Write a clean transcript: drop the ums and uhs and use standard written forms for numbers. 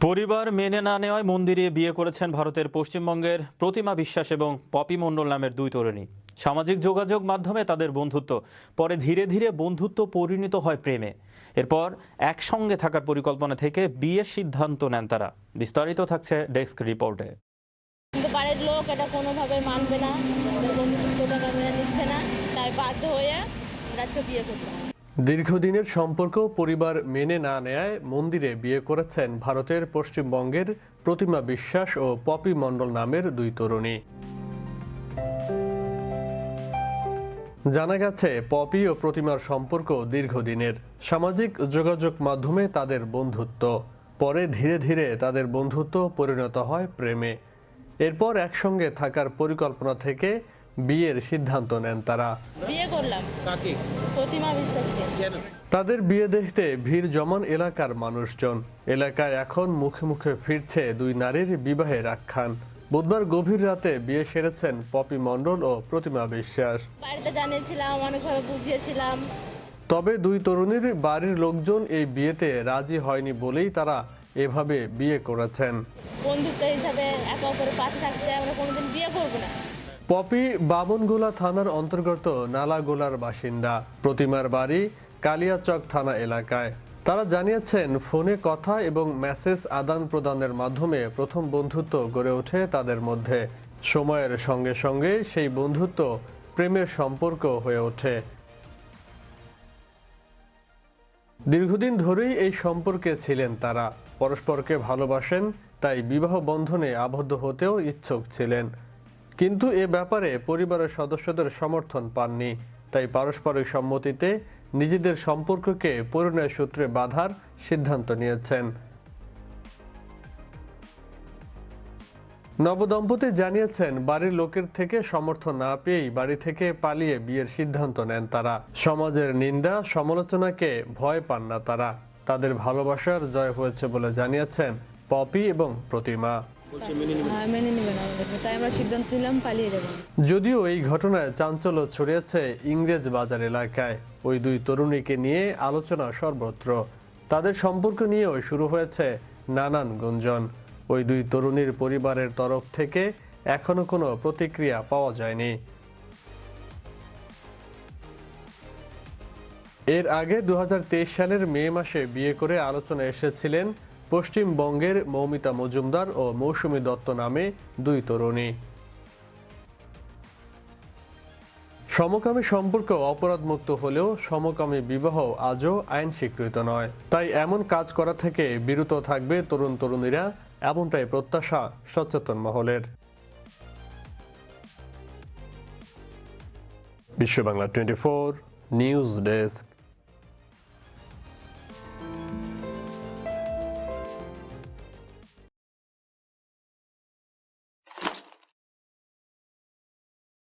পরিবার মেনে না নেওয়ায় মন্দিরে বিয়ে করেছেন ভারতের পশ্চিমবঙ্গের প্রতিমা বিশ্বাস এবং পপি মণ্ডল নামের দুই তরুণী। সামাজিক যোগাযোগ মাধ্যমে তাদের বন্ধুত্ব, পরে ধীরে ধীরে বন্ধুত্ব পরিণত হয় প্রেমে। এরপর একসঙ্গে থাকার পরিকল্পনা থেকে বিয়ের সিদ্ধান্ত নেন তারা। বিস্তারিত থাকছে ডেস্ক রিপোর্টে। কিন্তু বাড়ির লোক এটা কোনোভাবে মানবে না, বন্ধুত্বটা মেনে নিচ্ছে না, তাই বাধ্য হয়ে আমরা আজকে বিয়ে করলাম। দীর্ঘদিনের সম্পর্ক পরিবার মেনে না নেয়ায় মন্দিরে বিয়ে করেছেন ভারতের পশ্চিমবঙ্গের প্রতিমা বিশ্বাস ও পপি মণ্ডল নামের দুই তরুণী। জানা গেছে, পপি ও প্রতিমার সম্পর্ক দীর্ঘদিনের। সামাজিক যোগাযোগ মাধ্যমে তাদের বন্ধুত্ব, পরে ধীরে ধীরে তাদের বন্ধুত্ব পরিণত হয় প্রেমে। এরপর একসঙ্গে থাকার পরিকল্পনা থেকে বিয়ের সিদ্ধান্ত নেন তারা। বিয়ে করলাম কাকে? প্রতিমা বিশ্বাসকে। তাদের বিয়ে দেখতে ভিড় জমান এলাকার মানুষজন। এলাকায় এখন মুখে মুখে ফিরছে দুই নারীর বিবাহের আখ্যান। বুধবার গভীর রাতে বিয়ে সেরেছেন পপি মণ্ডল ও প্রতিমা বিশ্বাস। বাড়িতে জানিয়েছিলাম, অনেকভাবে বুঝিয়েছিলাম। তবে দুই তরুণীর বাড়ির লোকজন এই বিয়েতে রাজি হয়নি বলেই তারা এভাবে বিয়ে করেছেন। বন্ধুত্ব হিসাবে একে অপরের পাশে থাকতে আমরা কোনোদিন বিয়ে করব না। পপি বামনগোলা থানার অন্তর্গত নালাগোলার বাসিন্দা। প্রতিমার বাড়ি কালিয়াচক থানা এলাকায়। তারা জানিয়েছেন, ফোনে কথা এবং মেসেজ আদান প্রদানের মাধ্যমে প্রথম বন্ধুত্ব গড়ে ওঠে তাদের মধ্যে। সময়ের সঙ্গে সঙ্গে সেই বন্ধুত্ব প্রেমের সম্পর্ক হয়ে ওঠে। দীর্ঘদিন ধরেই এই সম্পর্কে ছিলেন তারা। পরস্পরকে ভালোবাসেন, তাই বিবাহ বন্ধনে আবদ্ধ হতেও ইচ্ছুক ছিলেন। কিন্তু এ ব্যাপারে পরিবারের সদস্যদের সমর্থন পাননি, তাই পারস্পরিক সম্মতিতে নিজেদের সম্পর্ককে পরিণয় সূত্রে বাঁধার সিদ্ধান্ত নিয়েছেন। নবদম্পতি জানিয়েছেন, বাড়ির লোকের থেকে সমর্থন না পেয়েই বাড়ি থেকে পালিয়ে বিয়ের সিদ্ধান্ত নেন তারা। সমাজের নিন্দা সমালোচনাকে ভয় পান না তারা। তাদের ভালোবাসার জয় হয়েছে বলে জানিয়েছেন পপি এবং প্রতিমা। মেনে নেবে না আমাদেরকে, তাই আমরা সিদ্ধান্ত নিলাম পালিয়ে যাব। যদিও এই ঘটনায় চাঞ্চল্য ছড়িয়েছে ইংরেজ বাজার এলাকায়। ওই দুই তরুণীকে নিয়ে আলোচনা সর্বত্র। তাদের সম্পর্ক নিয়েও শুরু হয়েছে নানান গুঞ্জন। ওই দুই তরুণীর পরিবারের তরফ থেকে এখনো কোনো প্রতিক্রিয়া পাওয়া যায়নি। এর আগে 2023 সালের মে মাসে বিয়ে করে আলোচনা এসেছিলেন পশ্চিমবঙ্গের মৌমিতা মজুমদার ও মৌসুমী দত্ত নামে দুই তরুণী। সমকামী সম্পর্ক অপরাধমুক্ত হলেও সমকামী বিবাহ আজও আইন স্বীকৃত নয়। তাই এমন কাজ করা থেকে বিরত থাকবে তরুণ তরুণীরা, এমনটাই প্রত্যাশা সচেতন মহলের। বিশ্ব বাংলা 24 নিউজ ডেস্ক।